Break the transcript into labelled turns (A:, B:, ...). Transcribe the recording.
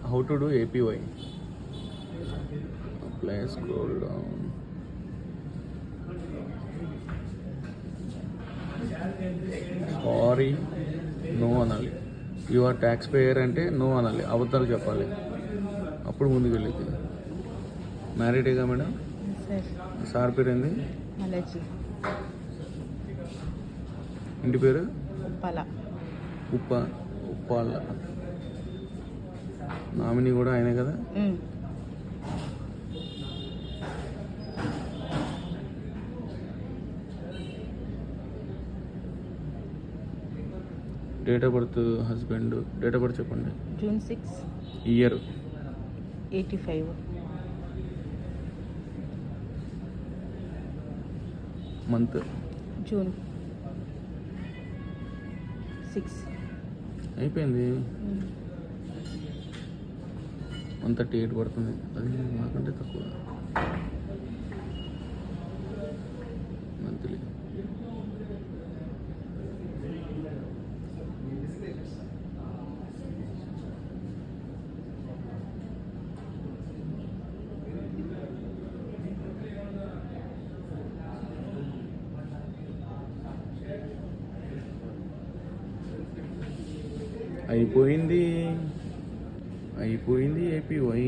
A: How to do APY? Apply, scroll down. Sorry, no అనాలి. You are taxpayer అంటే no అనాలి, అబద్ధాలు చెప్పాలి, అప్పుడు ముందుకు వెళ్ళింది. మ్యారీడేగా మేడం? సార్ పేరు ఏంది? ఇంటి పేరు? ఉప్పాల. నామినీ కూడా ఆయనే కదా? Date of birth husband. Date of birth చెప్పండి.
B: June 6,
A: year
B: 85.
A: Month
B: June 6.
A: అయిపోయింది. 138 పడుతుంది, అది నాకంటే తక్కువ. మంత్లీ అయిపోయింది. APY.